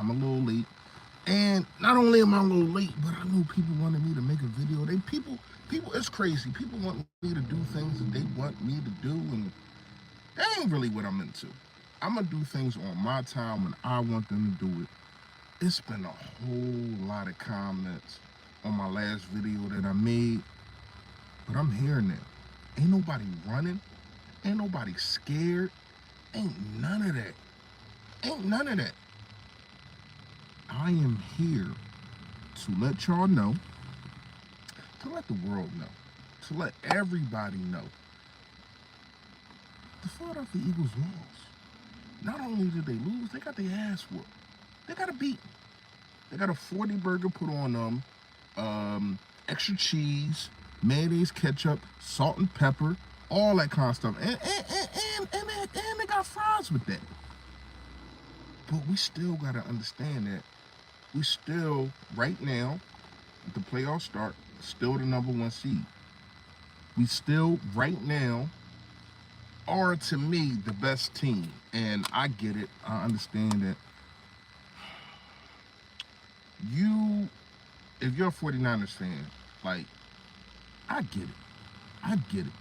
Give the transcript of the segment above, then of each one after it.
I'm a little late. And not only am I a little late, but I knew people wanted me to make a video. People, it's crazy. People want me to do things that they want me to do, and that ain't really what I'm into. I'm gonna do things on my time when I want them to do it. It's been a whole lot of comments on my last video that I made, but I'm here now. Ain't nobody running. Ain't nobody scared. Ain't none of that. Ain't none of that. I am here to let y'all know, to let the world know, to let everybody know. The Philadelphia Eagles lost. Not only did they lose, they got their ass whooped. They got a beat. They got a 40 burger put on them, extra cheese, mayonnaise, ketchup, salt and pepper, all that kind of stuff. And they got fries with that. But we still got to understand that we still, right now, the playoffs start, still the #1 seed. We still, right now, are, to me, the best team. And I get it. I understand that. If you're a 49ers fan, like, I get it. I get it.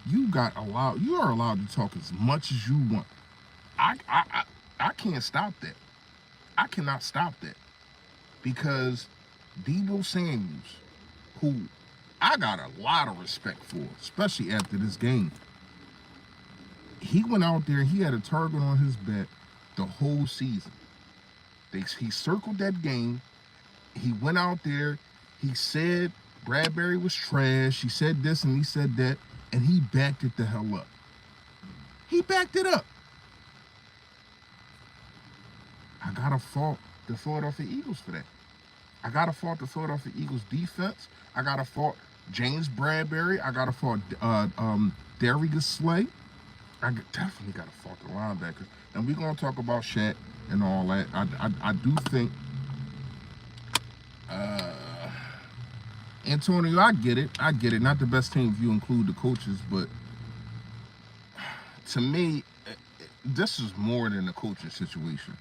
You are allowed to talk as much as you want. I can't stop that. I cannot stop that. Because Deebo Samuels, who I got a lot of respect for, especially after this game, he went out there, he had a target on his back the whole season. He circled that game. He went out there. He said Bradbury was trash. He said this and he said that, and he backed it the hell up. He backed it up. I gotta fault the Philadelphia Eagles for that. I gotta fault the Philadelphia Eagles defense. I gotta fault James Bradbury. I gotta fault Darius Slay. I definitely gotta fault the linebackers. And we're gonna talk about Shaq and all that. I do think Antonio, I get it. Not the best team if you include the coaches, but to me, this is more than a coaching situation.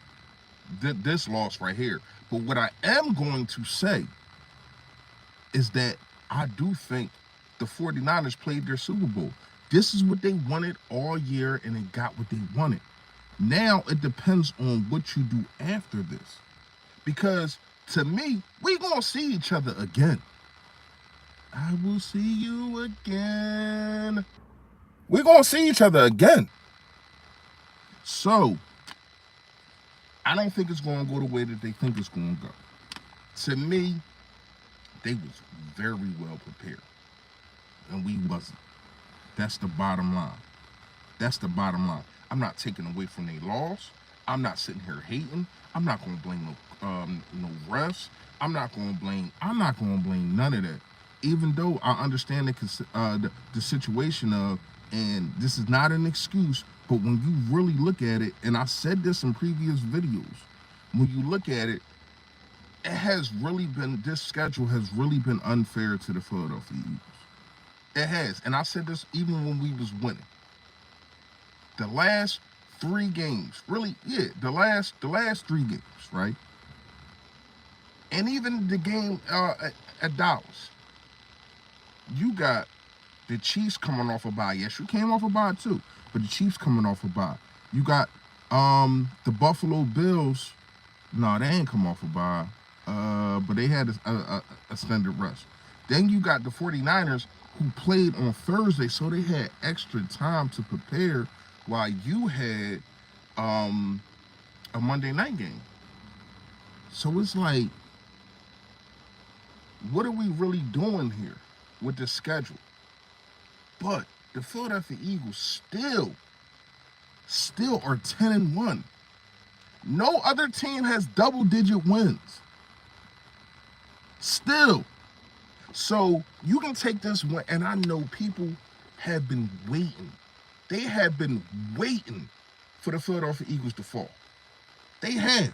This loss right here. But what I am going to say is that I do think the 49ers played their Super Bowl. This is what they wanted all year, and they got what they wanted. Now it depends on what you do after this. Because to me, we're going to see each other again. I will see you again. We're going to see each other again. So, I don't think it's going to go the way that they think it's going to go. To me, they was very well prepared. And we wasn't. That's the bottom line. That's the bottom line. I'm not taking away from their loss. I'm not sitting here hating. I'm not going to blame no refs. I'm not going to blame none of that. Even though I understand the situation of, and this is not an excuse, but when you really look at it, and I said this in previous videos, when you look at it, this schedule has really been unfair to the Philadelphia Eagles. It has. And I said this even when we was winning. The last 3 games, really, yeah, the last 3 games, right? And even the game at Dallas, you got the Chiefs coming off a bye. Yes, you came off a bye too, but the Chiefs coming off a bye. You got the Buffalo Bills. No, they ain't come off a bye, but they had a extended rest. Then you got the 49ers who played on Thursday, so they had extra time to prepare while you had a Monday night game. So it's like, what are we really doing here with the schedule? But the Philadelphia Eagles still are 10-1. No other team has double-digit wins. Still. So you can take this one, and I know people have been waiting. They have been waiting for the Philadelphia Eagles to fall. They have.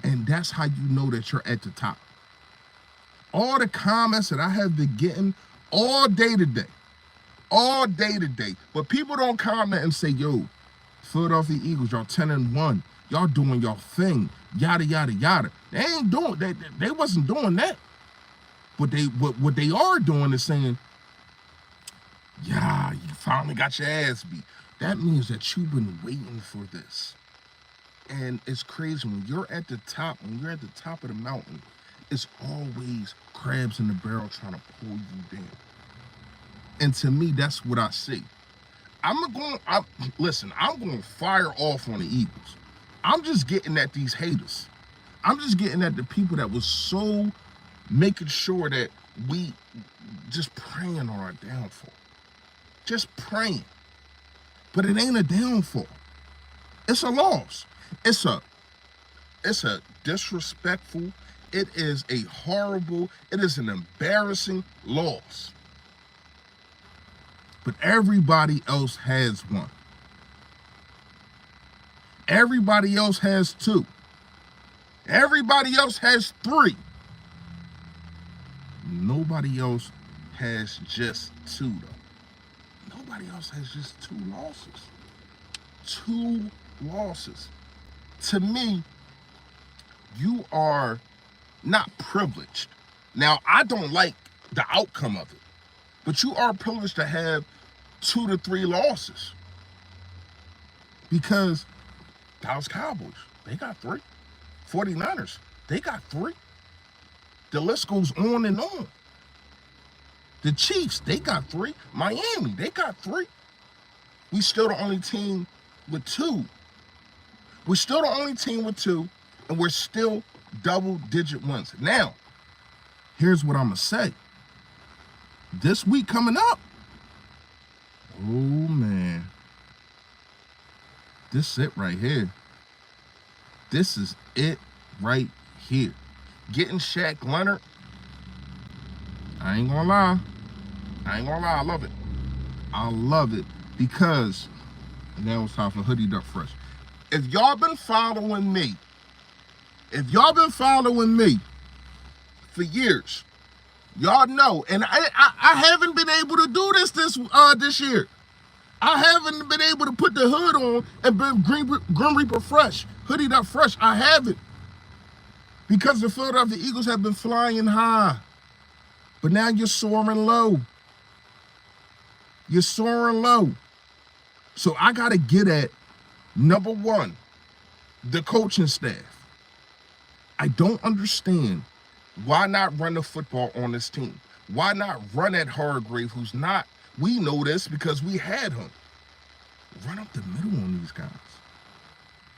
And that's how you know that you're at the top. All the comments that I have been getting all day today, but people don't comment and say, yo, Philadelphia Eagles, y'all 10-1. Y'all doing y'all thing. Yada, yada, yada. They ain't doing that. They wasn't doing that. But what they are doing is saying, yeah, you finally got your ass beat. That means that you've been waiting for this. And it's crazy when you're at the top of the mountain, it's always crabs in the barrel trying to pull you down. And to me, that's what I see. I'm going to fire off on the Eagles. I'm just getting at these haters. I'm just getting at the people that was so making sure that we just praying on our downfall. Just praying. But it ain't a downfall. It's a loss. It's a disrespectful, it is a horrible, it is an embarrassing loss. But everybody else has one. Everybody else has two. Everybody else has three. Nobody else has just two, though. Nobody else has just two losses. Two losses. To me, you are not privileged. Now, I don't like the outcome of it, but you are privileged to have 2 to 3 losses. Because Dallas Cowboys, they got 3. 49ers, they got 3. The list goes on and on. The Chiefs, they got 3. Miami, they got 3. We still the only team with 2. We're still the only team with 2, and we're still double-digit wins. Now, here's what I'm going to say. This week coming up, oh, man. This is it right here. This is it right here. Getting Shaq Leonard, I ain't gonna lie. I love it. I love it because now it's time for Hoodie Duck Fresh. If y'all been following me for years, y'all know, and I haven't been able to do this year. I haven't been able to put the hood on and been Grim Reaper Fresh, Hoodie Duck Fresh. I haven't. Because the Philadelphia Eagles have been flying high. But now you're soaring low. You're soaring low. So I got to get at, number one, the coaching staff. I don't understand why not run the football on this team. Why not run at Hargrave, who's not, we know this because we had him. Run up the middle on these guys.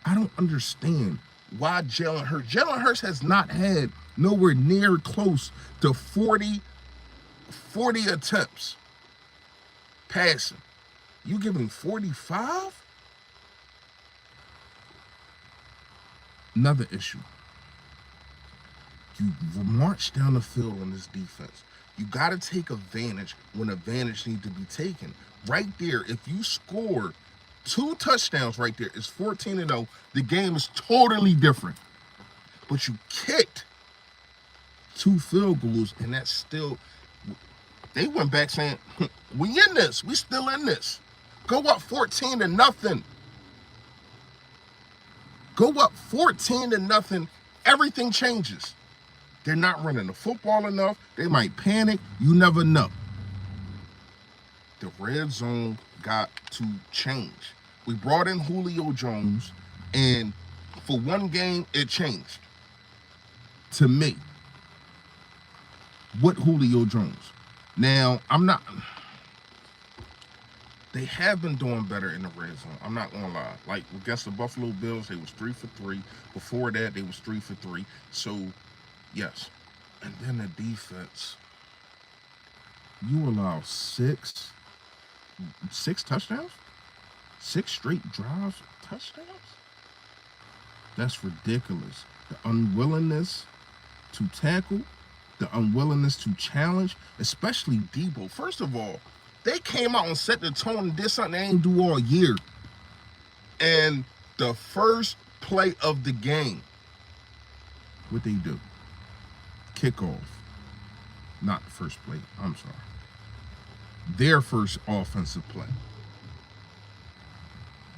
I don't understand why Jalen Hurts has not had nowhere near close to 40 attempts passing. You giving 45? Another issue. You march down the field on this defense. You got to take advantage when advantage needs to be taken. Right there, if you score 2 touchdowns right there, it's 14-0. The game is totally different. But you kicked 2 field goals, and that's still, they went back saying, we in this. We still in this. Go up 14-0. Go up 14-0. Everything changes. They're not running the football enough. They might panic. You never know. The red zone got to change. We brought in Julio Jones, and for one game, it changed. To me. What Julio Jones? Now, they have been doing better in the red zone. I'm not going to lie. Like, against the Buffalo Bills, they was 3 for 3. Before that, they was 3 for 3. So, yes. And then the defense. You allow 6 touchdowns? 6 straight drives, touchdowns? That's ridiculous. The unwillingness to tackle, the unwillingness to challenge, especially Debo. First of all, they came out and set the tone and did something they ain't do all year. And the first play of the game, what they do? Kickoff. Not the first play, I'm sorry. Their first offensive play.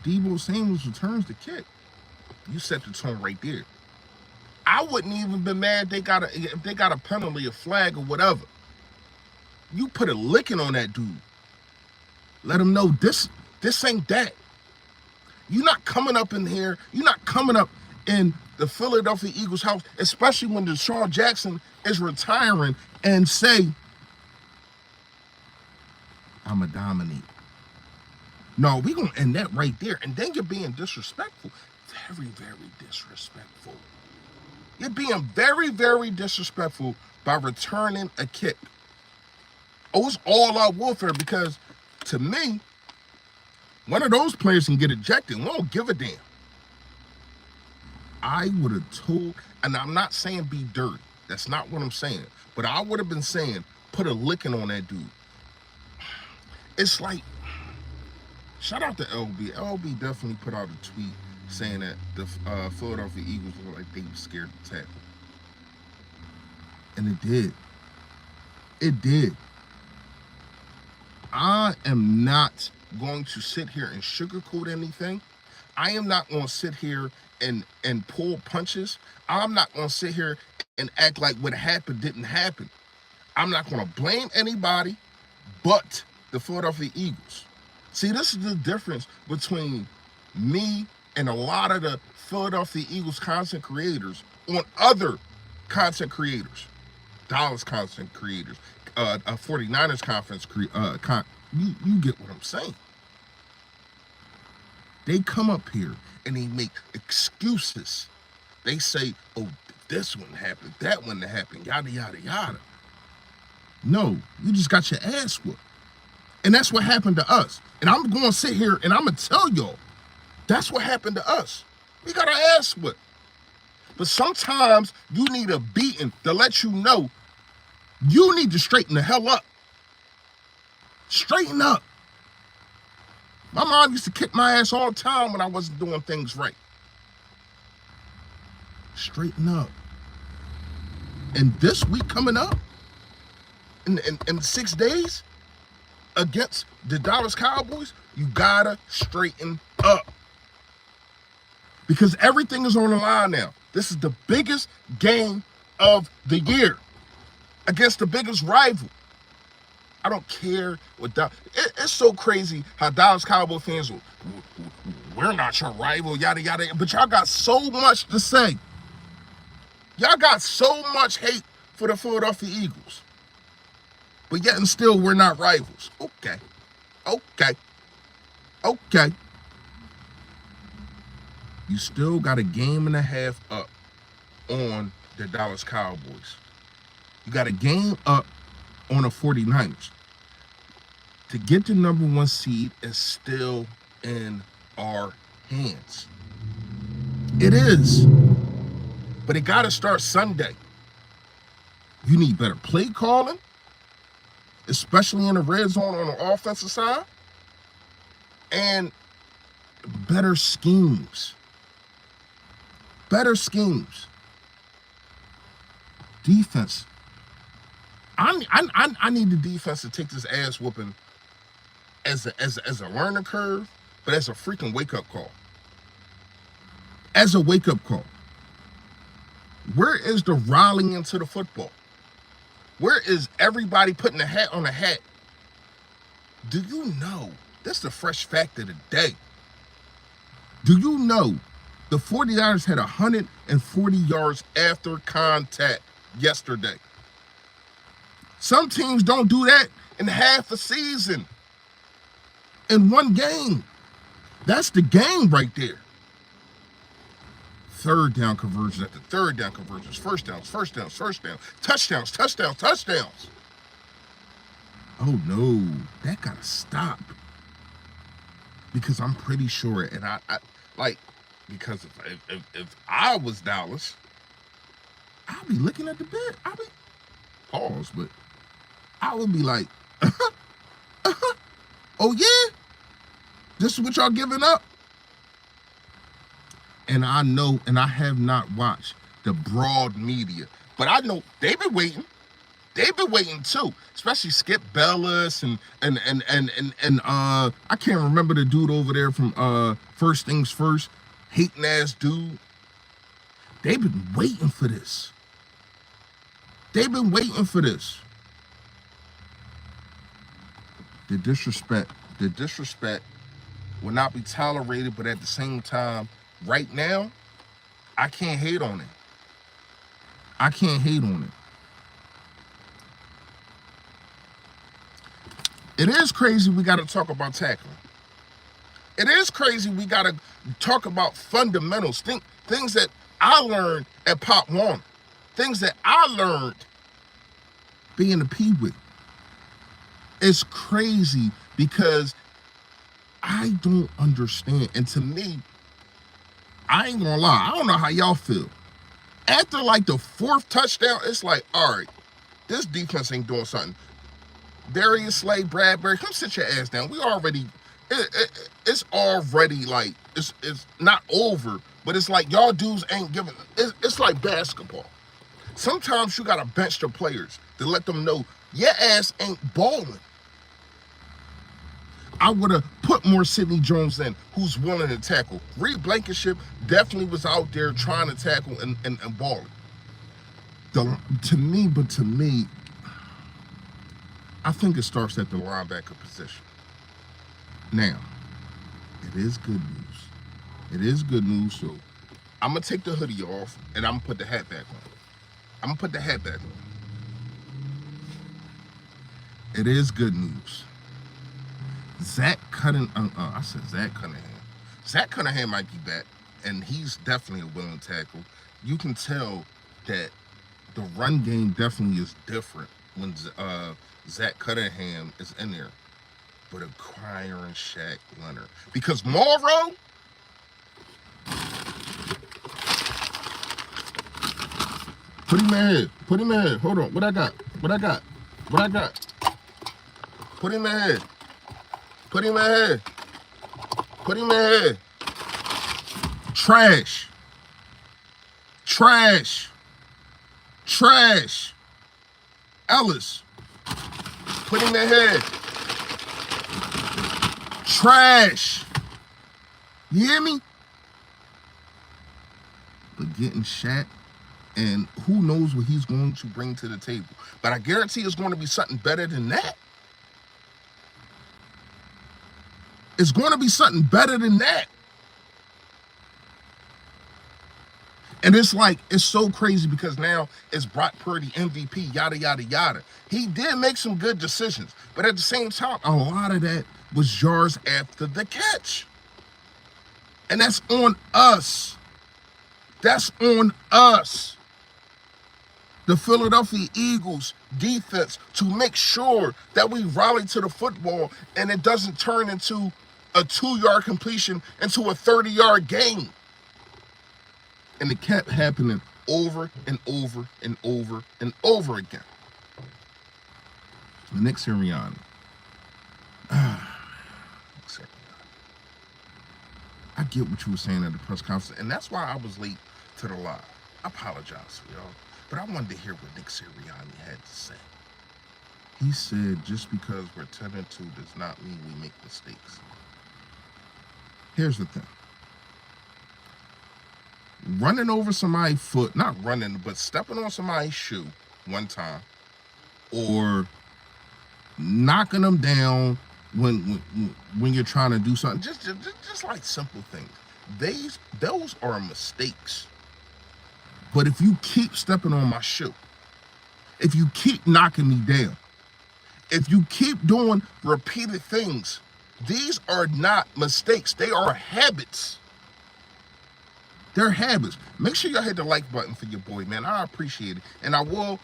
Debo Samuels returns the kick. You set the tone right there. I wouldn't even been mad if they got a penalty, a flag, or whatever. You put a licking on that dude. Let him know this ain't that. You're not coming up in here. You're not coming up in the Philadelphia Eagles house, especially when Deshaun Jackson is retiring, and say, I'm a dominate. No, we're going to end that right there. And then you're being disrespectful. Very, very disrespectful. You're being very, very disrespectful by returning a kick. Oh, it's all out warfare because, to me, one of those players can get ejected. We don't give a damn. I would have told, and I'm not saying be dirty. That's not what I'm saying. But I would have been saying, put a licking on that dude. It's like, shout out to LB. LB definitely put out a tweet saying that the Philadelphia Eagles look like they were scared to tackle. And it did. It did. I am not going to sit here and sugarcoat anything. I am not going to sit here and pull punches. I'm not going to sit here and act like what happened didn't happen. I'm not going to blame anybody but the Philadelphia Eagles. See, this is the difference between me and a lot of the Philadelphia Eagles content creators on other content creators, Dallas content creators, 49ers conference you get what I'm saying. They come up here and they make excuses. They say, oh, this one happened, that one happened, yada, yada, yada. No, you just got your ass whooped. And that's what happened to us. And I'm going to sit here and I'm going to tell y'all, that's what happened to us. We got our ass whooped. But sometimes you need a beating to let you know you need to straighten the hell up. Straighten up. My mom used to kick my ass all the time when I wasn't doing things right. Straighten up. And this week coming up, in 6 days, against the Dallas Cowboys, you gotta straighten up. Because everything is on the line now. This is the biggest game of the year against the biggest rival. I don't care what it's so crazy how Dallas Cowboy fans will, we're not your rival, yada, yada. But y'all got so much to say. Y'all got so much hate for the Philadelphia Eagles. But yet and still, we're not rivals. Okay. You still got a game and a half up on the Dallas Cowboys. You got a game up on the 49ers. To get the number 1 seed is still in our hands. It is. But it got to start Sunday. You need better play calling, especially in the red zone on the offensive side, and better schemes. Better schemes. Defense. I need the defense to take this ass whooping as a learning curve, but as a freaking wake-up call. As a wake-up call. Where is the rallying into the football? Where is everybody putting a hat on a hat? Do you know, that's the fresh fact of the day. Do you know the 49ers had 140 yards after contact yesterday? Some teams don't do that in half a season. In one game. That's the game right there. Third down conversions after third down conversions. First downs. Touchdowns. Oh no, that gotta stop. Because I'm pretty sure, and I because if I was Dallas, I'd be looking at the bed. Pause, but I would be like, oh yeah? This is what y'all giving up? And I know, and I have not watched the broad media, but I know they've been waiting. They've been waiting too, especially Skip Bayless and I can't remember the dude over there from First Things First. hating ass dude. They've been waiting for this. They've been waiting for this. The disrespect will not be tolerated, but at the same time, right now, I can't hate on it. I can't hate on it. It is crazy we got to talk about tackling. It is crazy we got to talk about fundamentals, things that I learned at Pop Warner, things that I learned being a Pee-wee. It's crazy because I don't understand. And to me, I ain't gonna lie, I don't know how y'all feel. After like the 4th touchdown, it's like, all right, this defense ain't doing something. Darius Slay, Bradbury, come sit your ass down. We already, it's already like, it's not over, but it's like y'all dudes ain't giving, it's like basketball. Sometimes you gotta bench the players to let them know your ass ain't balling. I would have put more Sidney Jones in, who's willing to tackle. Reed Blankenship definitely was out there trying to tackle and balling. To me, I think it starts at the linebacker position. Now, it is good news. It is good news, so I'm going to take the hoodie off and I'm going to put the hat back on. It is good news. Zach Cunningham. Zach Cunningham might be back, and he's definitely a willing tackle. You can tell that the run game definitely is different when Zach Cunningham is in there. But acquiring Shaq Leonard, because Morrow, put him in here. Hold on, what I got? Put him in here. Put him in here. Trash. Ellis. Put him in here. Trash. You hear me? But getting Shaq, and who knows what he's going to bring to the table. But I guarantee it's going to be something better than that. It's going to be something better than that. And it's like, it's so crazy because now it's Brock Purdy, MVP, yada, yada, yada. He did make some good decisions, but at the same time, a lot of that was yards after the catch. And that's on us. That's on us. The Philadelphia Eagles defense, to make sure that we rally to the football and it doesn't turn into a 2-yard completion into a 30-yard gain. And it kept happening over and over and over and over again. Nick Sirianni. I get what you were saying at the press conference, and that's why I was late to the live. I apologize for y'all, but I wanted to hear what Nick Sirianni had to say. He said, just because we're 10-2 does not mean we make mistakes. Here's the thing. Running over somebody's foot, not running, but stepping on somebody's shoe one time, or knocking them down when you're trying to do something, just like simple things. Those are mistakes. But if you keep stepping on my shoe, if you keep knocking me down, if you keep doing repeated things, these are not mistakes. They are habits. They're habits. Make sure y'all hit the like button for your boy, man. I appreciate it. And I will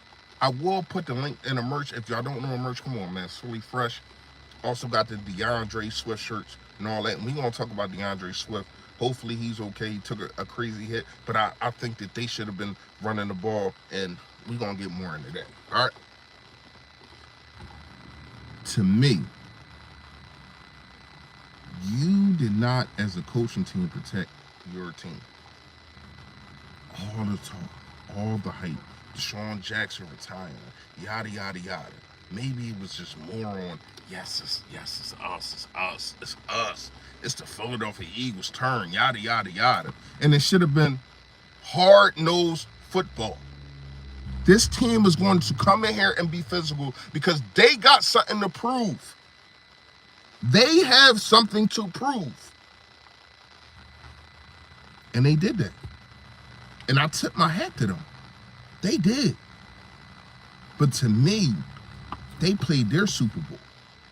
put the link in the merch. If y'all don't know the merch, come on, man. It's fully fresh. Also got the DeAndre Swift shirts and all that. And we're going to talk about DeAndre Swift. Hopefully he's okay. He took a crazy hit. But I think that they should have been running the ball. And we're going to get more into that. All right? To me, you did not, as a coaching team, protect your team. All the talk, all the hype, Deshaun Jackson retiring, yada, yada, yada. maybe it was just more on, it's us, it's us. It's the Philadelphia Eagles' turn, yada, yada, yada. And it should have been hard-nosed football. This team is going to come in here and be physical because they got something to prove. They have something to prove. And they did that. And I tip my hat to them. They did. But to me, they played their Super Bowl.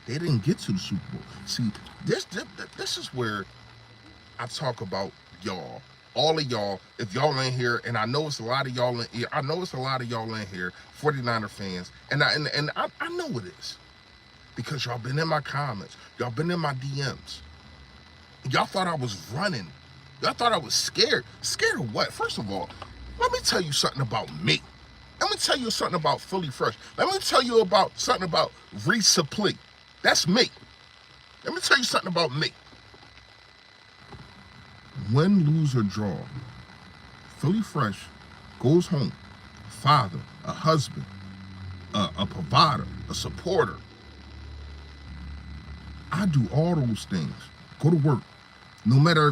They didn't get to the Super Bowl. See, this is where I talk about y'all. All of y'all, if y'all in here, and I know it's a lot of y'all in here, 49er fans, and I know it is. Because y'all been in my comments. Y'all been in my DMs. Y'all thought I was running. Y'all thought I was scared. Scared of what? First of all, let me tell you something about me. Let me tell you something about Philly Fresh. Let me tell you about something about Resupply. That's me. Let me tell you something about me. Win, lose, or draw, Philly Fresh goes home. Father, a husband, a provider, a supporter. I do all those things. Go to work. No matter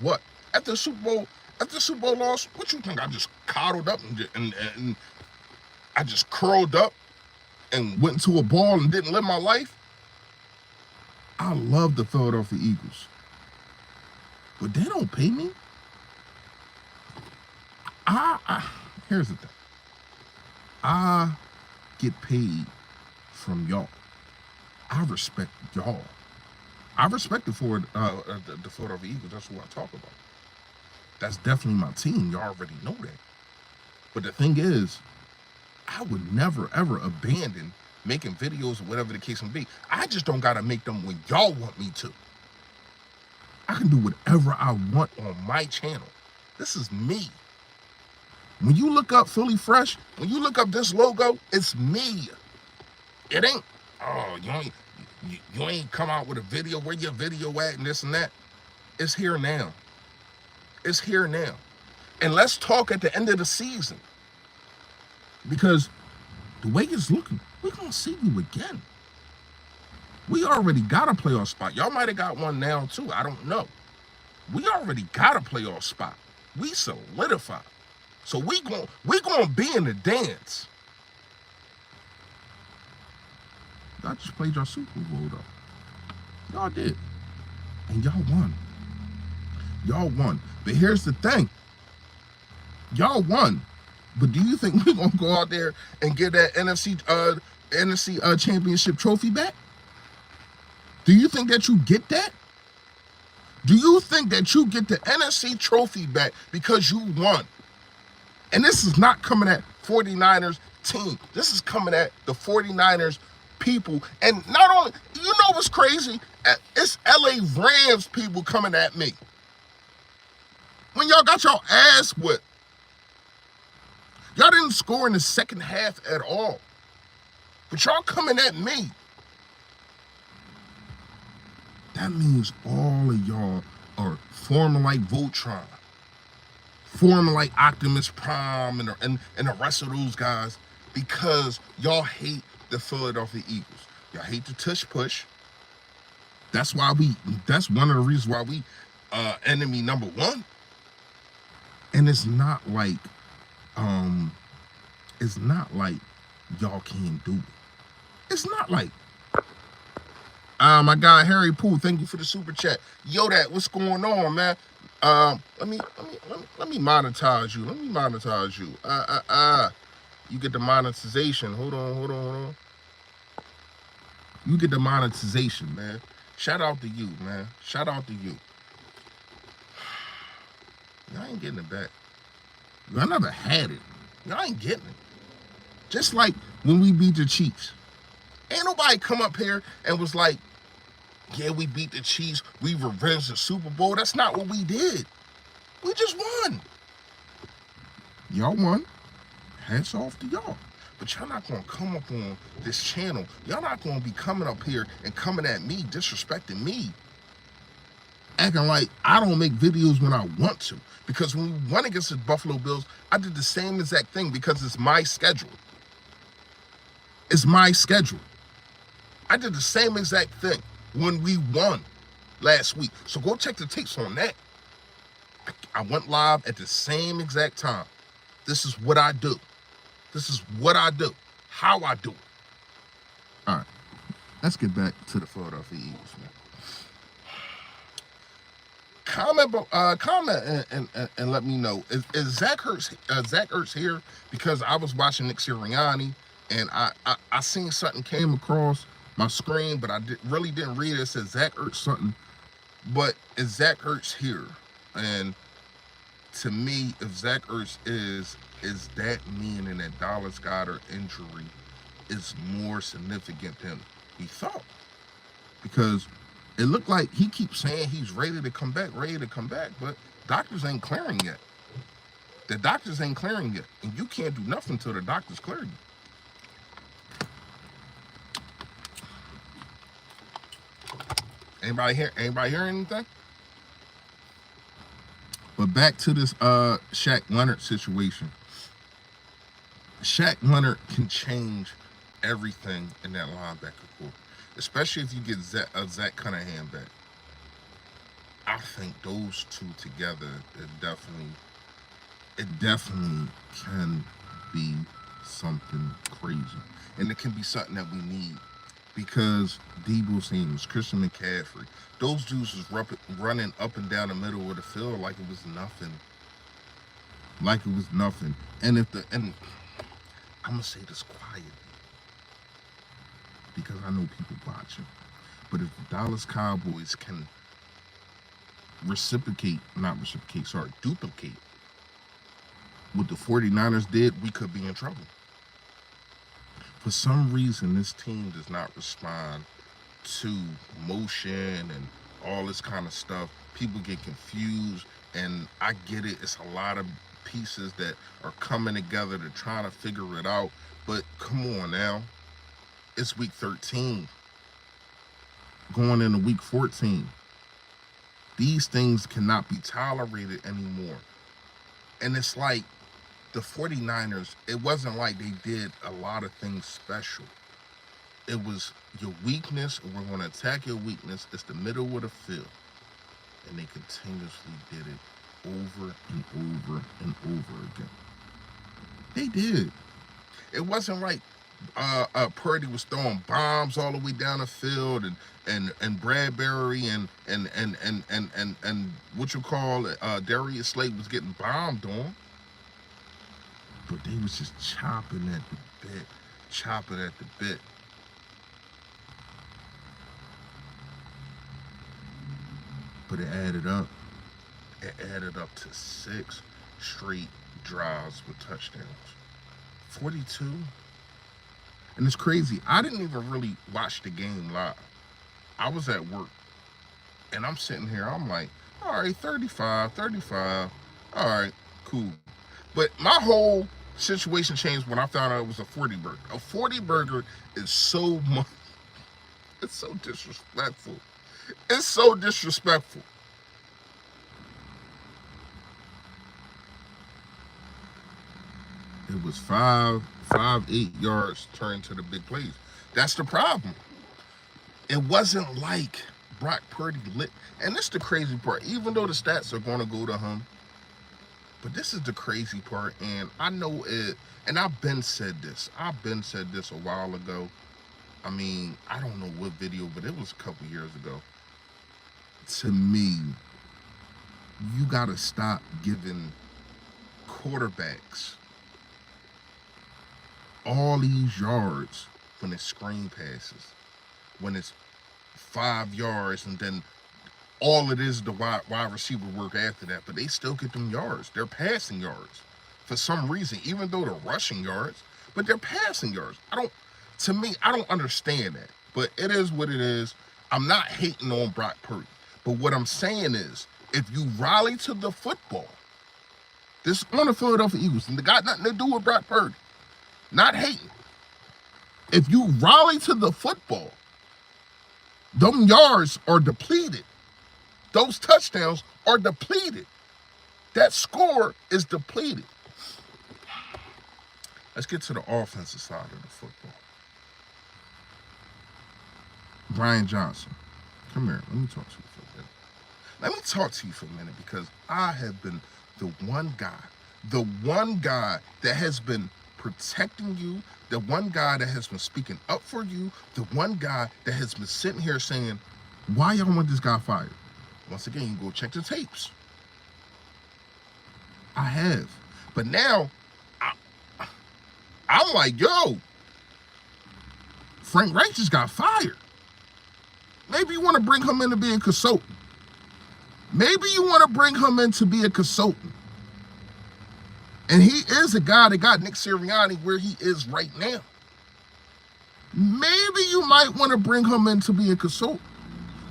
what. After the Super Bowl loss, what you think? I just coddled up and I just curled up and went into a ball and didn't live my life? I love the Philadelphia Eagles. But they don't pay me. Here's the thing. I get paid from y'all. I respect y'all. I respect the Philadelphia Eagles. That's who I talk about. That's definitely my team. Y'all already know that. But the thing is, I would never, ever abandon making videos or whatever the case may be. I just don't got to make them when y'all want me to. I can do whatever I want on my channel. This is me. When you look up Philly Fresh, when you look up this logo, it's me. It ain't, oh, you ain't come out with a video, where your video at and this and that. It's here now. It's here now. And let's talk at the end of the season. Because the way it's looking, we're going to see you again. We already got a playoff spot. Y'all might have got one now too. I don't know. We already got a playoff spot. We solidified. So we gonna be in the dance. Y'all just played your Super Bowl though. Y'all did. And y'all won. Y'all won. But here's the thing. Y'all won. But do you think we're gonna go out there and get that NFC championship trophy back? Do you think that you get that? Do you think that you get the NFC trophy back because you won? And this is not coming at 49ers team. This is coming at the 49ers people. And not only, you know what's crazy? It's LA Rams people coming at me. When y'all got your ass whipped. Y'all didn't score in the second half at all. But y'all coming at me. That means all of y'all are forming like Voltron, forming like Optimus Prime and the rest of those guys because y'all hate the Philadelphia Eagles. Y'all hate the tush push. That's why that's one of the reasons why we enemy number one. And it's not like y'all can't do it. It's not like my guy Harry Poole, thank you for the super chat. Yo, what's going on, man? Let me monetize you. Let me monetize you. You get the monetization. Hold on. You get the monetization, man. Shout out to you, man. Shout out to you. Y'all ain't getting it back. Y'all never had it. Y'all ain't getting it. Just like when we beat the Chiefs. Ain't nobody come up here and was like, yeah, we beat the Chiefs. We revenged the Super Bowl. That's not what we did. We just won. Y'all won. Hats off to y'all. But y'all not going to come up on this channel. Y'all not going to be coming up here and coming at me, disrespecting me. Acting like I don't make videos when I want to. Because when we won against the Buffalo Bills, I did the same exact thing because it's my schedule. It's my schedule. I did the same exact thing when we won last week. So go check the tapes on that. I went live at the same exact time. This is what I do. This is what I do. How I do it. All right. Let's get back to the Philadelphia Eagles, man. Comment and let me know. Is Zach Ertz here? Because I was watching Nick Sirianni and I seen something came across my screen, but I really didn't read it. It said Zach Ertz something. But is Zach Ertz here? And to me, if Zach Ertz is that meaning that Dallas Goedert injury is more significant than we thought? Because it looked like he keeps saying he's ready to come back, but doctors ain't clearing yet. The doctors ain't clearing yet, and you can't do nothing until the doctors clear you. Anybody hear anything? But back to this Shaq Leonard situation. Shaq Leonard can change everything in that linebacker core, especially if you get Zach Cunningham back. I think those two together, it definitely can be something crazy, and it can be something that we need. Because Debo Samuels, Christian McCaffrey, those dudes was running up and down the middle of the field like it was nothing. And I'm gonna say this quietly because I know people watching. But if the Dallas Cowboys can duplicate what the 49ers did, we could be in trouble. For some reason, this team does not respond to motion and all this kind of stuff. People get confused, and I get it. It's a lot of pieces that are coming together to try to figure it out. But come on now. It's week 13. Going into week 14. These things cannot be tolerated anymore. And it's like, the 49ers, it wasn't like they did a lot of things special. It was your weakness, and we're going to attack your weakness. It's the middle of the field. And they continuously did it over and over and over again. They did. It wasn't like Purdy was throwing bombs all the way down the field, and Bradbury and what you call it, Darius Slade was getting bombed on. But they was just chopping at the bit. But it added up. It added up to 6 straight drives with touchdowns. 42. And it's crazy. I didn't even really watch the game live. I was at work. And I'm sitting here. I'm like, all right, 35. All right, cool. But my whole situation changed when I found out it was a 40 burger. A 40 burger is so much. It's so disrespectful. It was 8 yards turned to the big plays. That's the problem. It wasn't like Brock Purdy lit. And this is the crazy part. Even though the stats are going to go to him, but this is the crazy part, and I know it, and I've been said this a while ago. I mean, I don't know what video, but it was a couple years ago. To me, you got to stop giving quarterbacks all these yards when it's screen passes, when it's 5 yards, and then all it is the wide receiver work after that, but they still get them yards. They're passing yards for some reason, even though they're rushing yards, but they're passing yards. I don't understand that, but it is what it is. I'm not hating on Brock Purdy, but what I'm saying is, if you rally to the football, this on the Philadelphia Eagles, and they got nothing to do with Brock Purdy, not hating. If you rally to the football, them yards are depleted. Those touchdowns are depleted. That score is depleted. Let's get to the offensive side of the football. Brian Johnson, come here. Let me talk to you for a minute. Let me talk to you for a minute because I have been the one guy that has been protecting you, the one guy that has been speaking up for you, the one guy that has been sitting here saying, why y'all want this guy fired? Once again, you go check the tapes. I have. But now, I'm like, yo, Frank Reich just got fired. Maybe you want to bring him in to be a consultant. Maybe you want to bring him in to be a consultant. And he is a guy that got Nick Sirianni where he is right now. Maybe you might want to bring him in to be a consultant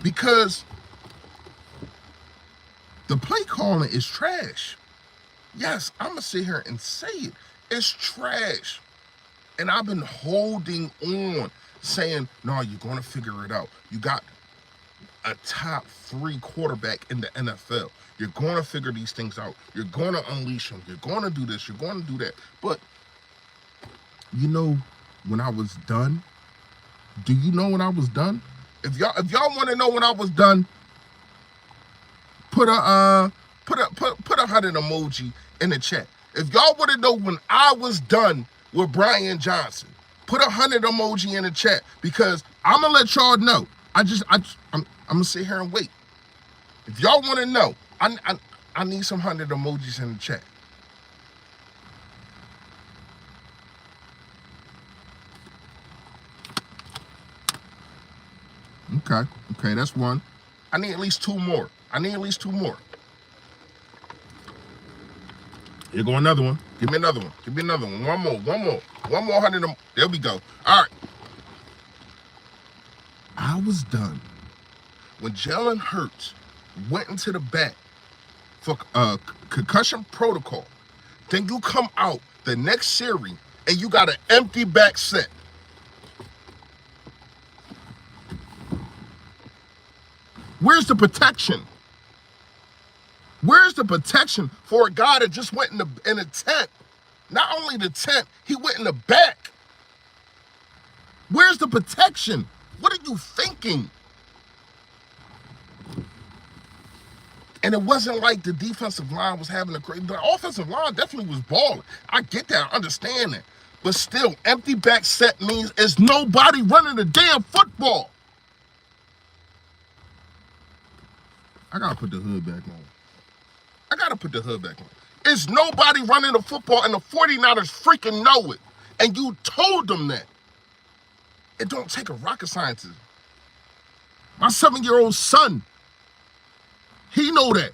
because the play calling is trash. Yes, I'm going to sit here and say it. It's trash. And I've been holding on, saying, no, you're going to figure it out. You got a top 3 quarterback in the NFL. You're going to figure these things out. You're going to unleash them. You're going to do this. You're going to do that. But, you know, when I was done, do you know when I was done? If y'all want to know when I was done, put a 100 emoji in the chat. If y'all want to know when I was done with Brian Johnson, put a 100 emoji in the chat because I'm gonna let y'all know. I'm gonna sit here and wait. If y'all want to know, I need some 100 emojis in the chat. Okay, that's one. I need at least 2 more. Here go another one. Give me another one. One more 100. There we go. All right. I was done when Jalen Hurts went into the back for concussion protocol. Then you come out the next series and you got an empty back set. Where's the protection? Where's the protection for a guy that just went in a tent? Not only the tent, he went in the back. Where's the protection? What are you thinking? And it wasn't like the defensive line was having a great... The offensive line definitely was balling. I get that. I understand that. But still, empty back set means there's nobody running the damn football. I got to put the hood back on. It's nobody running the football, and the 49ers freaking know it. And you told them that. It don't take a rocket scientist. My 7-year-old son, he know that.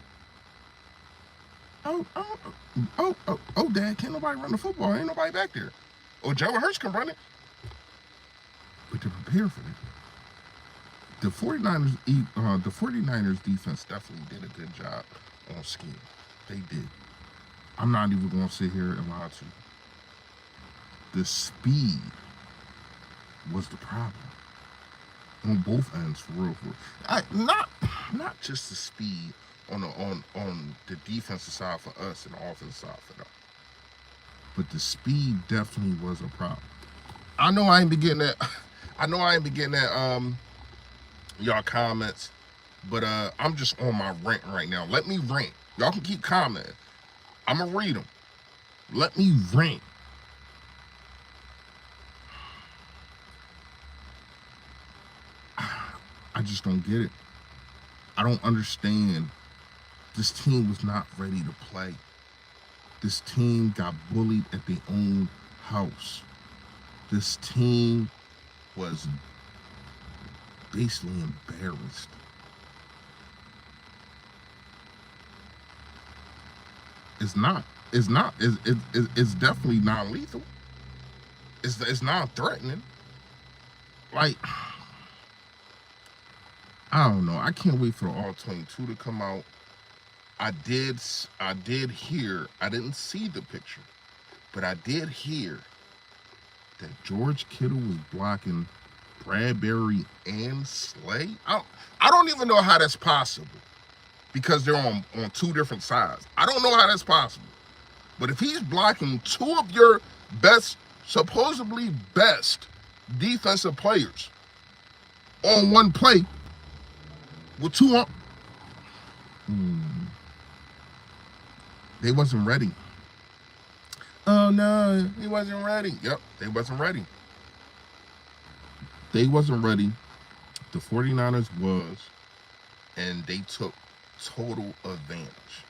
Oh, Dad, can't nobody run the football. Ain't nobody back there. Or Jalen Hurts can run it. But to prepare for it, the 49ers defense definitely did a good job on scheme. They did. I'm not even going to sit here and lie to you. The speed was the problem on both ends, for real. Not just the speed on the defensive side for us and the offensive side for them, but the speed definitely was a problem. I know I ain't been getting that. Y'all comments, but I'm just on my rant right now. Let me rant. Y'all can keep commenting. I'm gonna read them. Let me rant. I just don't get it. I don't understand. This team was not ready to play. This team got bullied at their own house. This team was basically embarrassed. It's definitely non-lethal. It's non-threatening. Like, I don't know. I can't wait for the All-22 to come out. I did hear, I didn't see the picture, but I did hear that George Kittle was blocking Bradbury and Slay. I don't even know how that's possible because they're on 2 different sides. I don't know how that's possible. But if he's blocking 2 of your best, supposedly best defensive players, on one play with two on. They wasn't ready. Oh no, he wasn't ready. Yep, they wasn't ready. They wasn't ready. The 49ers was, and they took total advantage.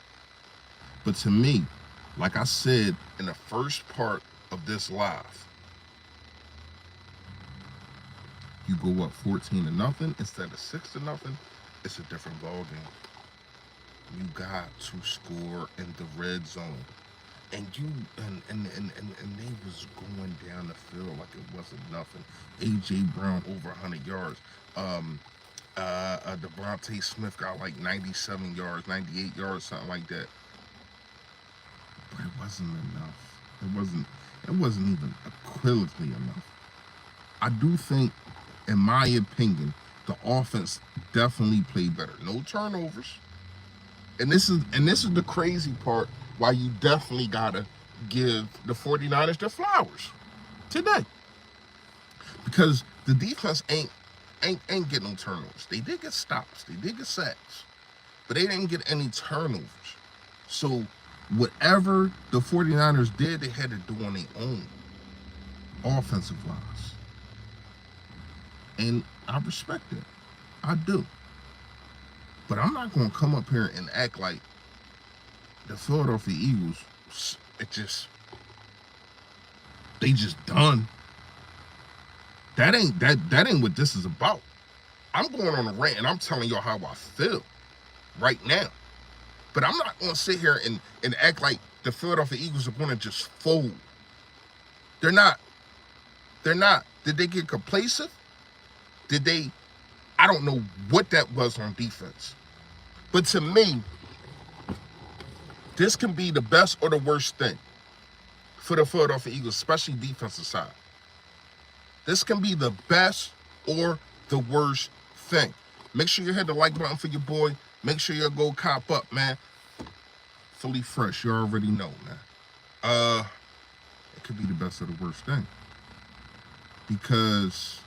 But to me, like I said in the first part of this live, you go up 14-0 instead of 6-0, it's a different ball game. You got to score in the red zone. And they was going down the field like it wasn't nothing. A.J. Brown over 100 yards. Devontae Smith got like 97 yards, 98 yards, something like that. But it wasn't enough. It wasn't even equivocally enough. I do think, in my opinion, the offense definitely played better. No turnovers. And this is the crazy part why you definitely gotta give the 49ers their flowers today. Because the defense ain't getting no turnovers. They did get stops, they did get sacks, but they didn't get any turnovers. So whatever the 49ers did, they had to do on their own, offensive wise. And I respect it. I do. But I'm not gonna come up here and act like the Philadelphia Eagles, they just done. That ain't what this is about. I'm going on a rant and I'm telling y'all how I feel right now. But I'm not gonna sit here and act like the Philadelphia Eagles are gonna just fold. They're not. Did they get complacent? I don't know what that was on defense. But to me, this can be the best or the worst thing for the Philadelphia Eagles, especially defensive side. This can be the best or the worst thing. Make sure you hit the like button for your boy. Make sure you go cop up, man. Fully fresh, you already know, man. It could be the best or the worst thing. Because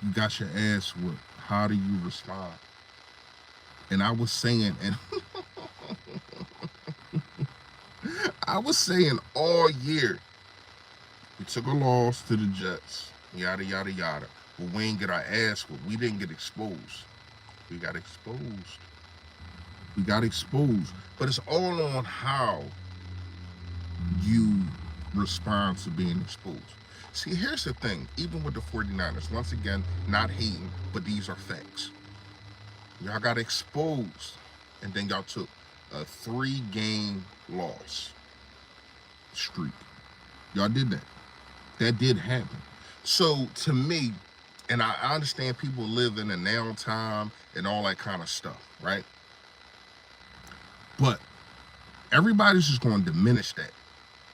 you got your ass whooped. How do you respond? And I was saying, and I was saying all year, we took a loss to the Jets, yada, yada, yada. But we ain't get our ass whooped. We didn't get exposed. We got exposed. But it's all on how you respond to being exposed. See, here's the thing. Even with the 49ers, once again, not hating, but these are facts. Y'all got exposed, and then y'all took a 3-game loss streak. Y'all did that. That did happen. So, to me, and I understand people live in a now time and all that kind of stuff, right? But everybody's just going to diminish that.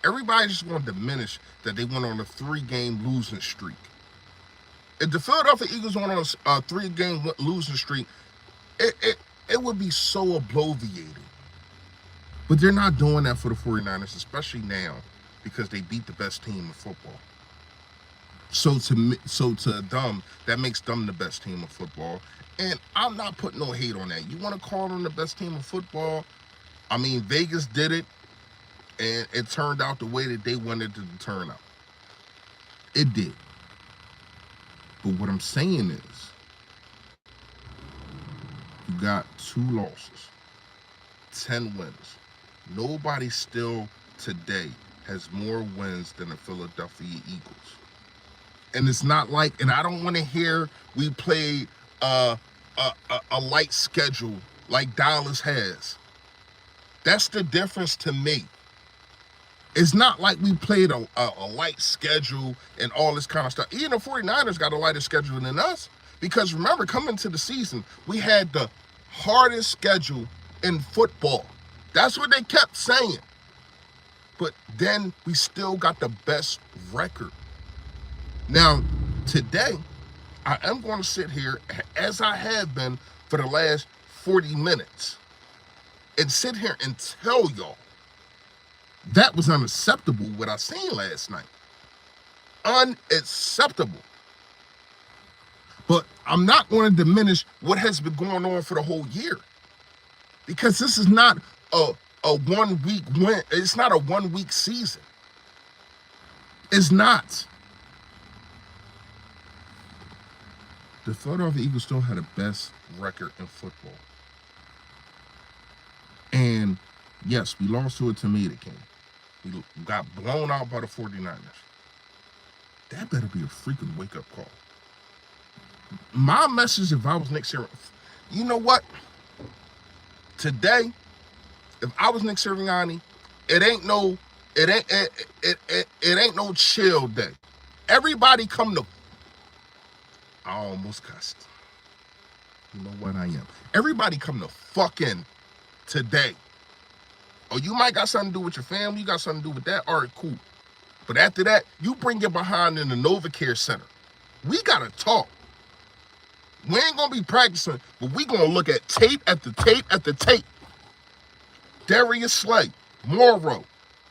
Everybody's just going to diminish that they went on a 3-game losing streak. If the Philadelphia Eagles went on a 3-game losing streak, it would be so obliviated. But they're not doing that for the 49ers, especially now, because they beat the best team in football. So to them, that makes them the best team of football. And I'm not putting no hate on that. You want to call them the best team of football? I mean, Vegas did it, and it turned out the way that they wanted it to turn out. It did. But what I'm saying is, you got 2 losses, 10 wins. Nobody still today has more wins than the Philadelphia Eagles. And it's not like, and I don't want to hear we played a light schedule like Dallas has. That's the difference to me. It's not like we played a light schedule and all this kind of stuff. Even the 49ers got a lighter schedule than us. Because remember, coming to the season, we had the hardest schedule in football. That's what they kept saying. But then we still got the best record. Now, today, I am going to sit here, as I have been for the last 40 minutes, and sit here and tell y'all that was unacceptable what I seen last night. Unacceptable. But I'm not going to diminish what has been going on for the whole year, because this is not a 1 week win. It's not a 1 week season. It's not. The Philadelphia Eagles still had the best record in football. And yes, we lost to a tomato can. We got blown out by the 49ers. That better be a freaking wake-up call. My message, if I was Nick Sirianni, you know what? Today, if I was Nick Sirianni, it ain't no chill day. Everybody come to. I almost cussed. You know what I am. Everybody come to fucking today. Oh, you might got something to do with your family. You got something to do with that. All right, cool. But after that, you bring your behind in the NovaCare Center. We got to talk. We ain't going to be practicing, but we going to look at tape after tape after tape. Darius Slay, Morrow,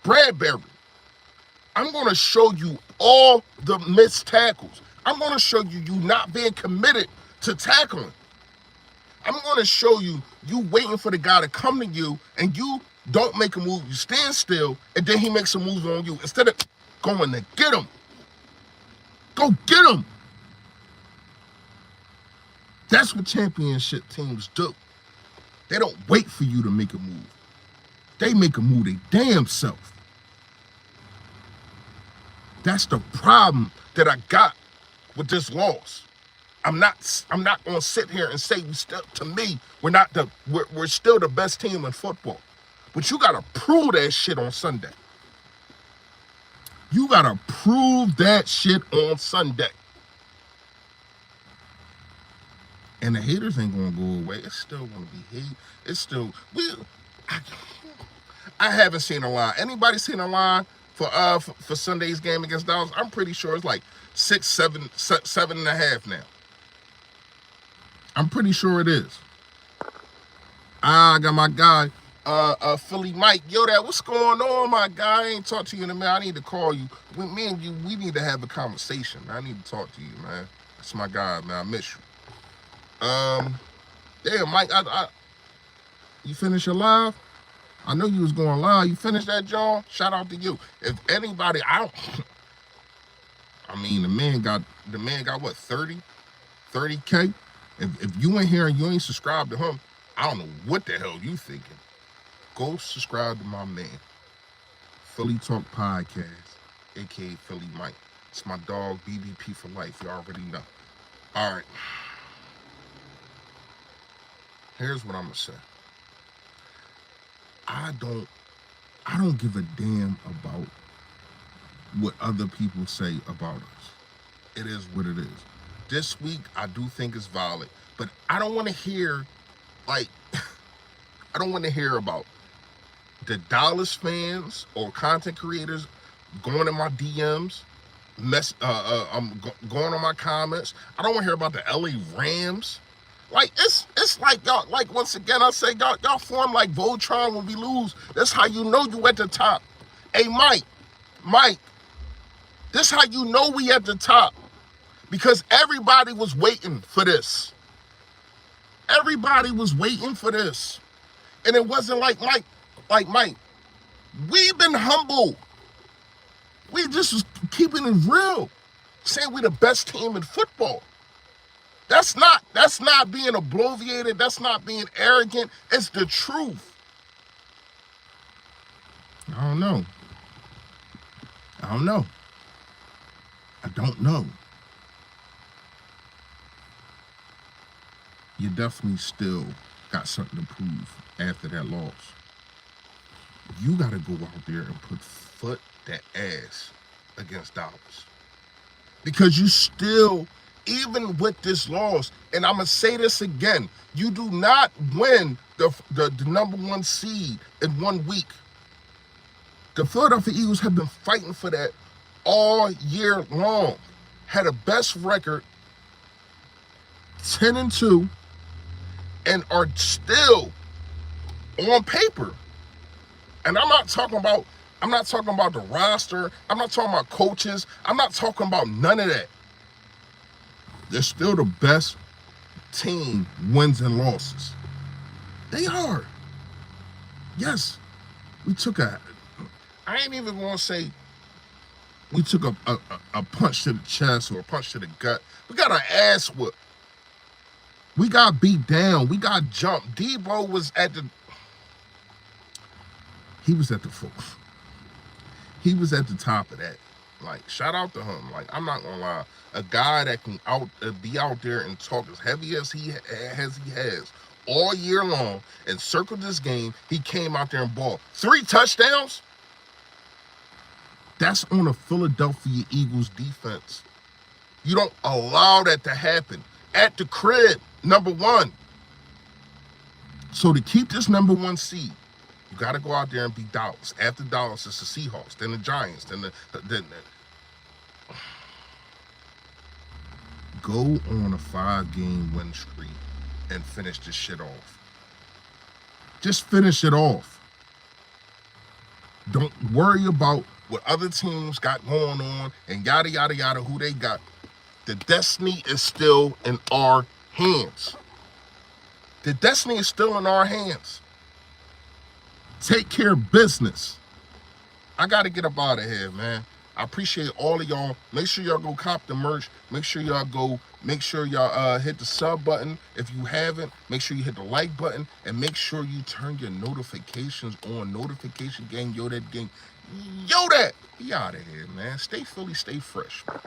Bradbury. I'm going to show you all the missed tackles. I'm going to show you not being committed to tackling. I'm going to show you waiting for the guy to come to you, and you don't make a move. You stand still, and then he makes a move on you instead of going to get him. Go get him. That's what championship teams do. They don't wait for you to make a move. They make a move their damn self. That's the problem that I got with this loss. I'm not going to sit here and say we're still the best team in football. But you got to prove that shit on Sunday. You got to prove that shit on Sunday. And the haters ain't going to go away. It's still going to be hate. It's still, I haven't seen a line. Anybody seen a line for Sunday's game against Dallas? I'm pretty sure it's like 6, 7.5 now. I'm pretty sure it is. I got my guy, Philly Mike. Yo, what's going on, my guy? I ain't talked to you in a minute. I need to call you. Me and you, we need to have a conversation. I need to talk to you, man. That's my guy, man. I miss you. Damn, Mike, you finished your live? I know you was going live. You finished that, John? Shout out to you. If anybody, the man got what, 30K? If you ain't here and you ain't subscribed to him, I don't know what the hell you thinking. Go subscribe to my man, Philly Talk Podcast, aka Philly Mike. It's my dog, BBP for life. You already know. All right. Here's what I'm gonna say. I don't give a damn about what other people say about us. It is what it is. This week, I do think it's valid, but I don't want to hear, I don't want to hear about the Dallas fans or content creators going in my DMs, I'm going on my comments. I don't want to hear about the LA Rams. Like, it's like y'all, like, once again, I say, y'all form like Voltron when we lose. That's how you know you at the top. Hey, Mike, this how you know we at the top. Because everybody was waiting for this. Everybody was waiting for this. And it wasn't like Mike, we've been humble. We just was keeping it real. Saying we're the best team in football. That's not being obliviated. That's not being arrogant. It's the truth. I don't know. I don't know. You definitely still got something to prove after that loss. You got to go out there and put foot that ass against Dallas. Because you still, even with this loss, and I'm going to say this again, you do not win the number 1 seed in 1 week. The Philadelphia Eagles have been fighting for that all year long. Had a best record, 10-2, and are still on paper. And I'm not talking about the roster. I'm not talking about coaches. I'm not talking about none of that. They're still the best team, wins and losses. They are. Yes, we took I ain't even gonna say we took a punch to the chest or a punch to the gut. We got our ass whooped. We got beat down. We got jumped. Debo was he was at the fourth. He was at the top of that. Like, shout out to him. Like, I'm not gonna lie, a guy that can be out there and talk as heavy as he has all year long and circled this game. He came out there and balled 3 touchdowns. That's on a Philadelphia Eagles defense. You don't allow that to happen at the crib, number 1. So to keep this number 1 seed, you got to go out there and beat Dallas. After Dallas, it's the Seahawks, then the Giants, then go on a 5-game win streak and finish this shit off. Just finish it off. Don't worry about what other teams got going on and yada, yada, yada, who they got. The destiny is still in our hands. The destiny is still in our hands. Take care of business. I got to get up out of here, man. I appreciate all of y'all. Make sure y'all go cop the merch. Make sure y'all hit the sub button. If you haven't, make sure you hit the like button and make sure you turn your notifications on. Notification gang, yo that gang. Yo that. Be out of here, man. Stay Philly, stay fresh, man.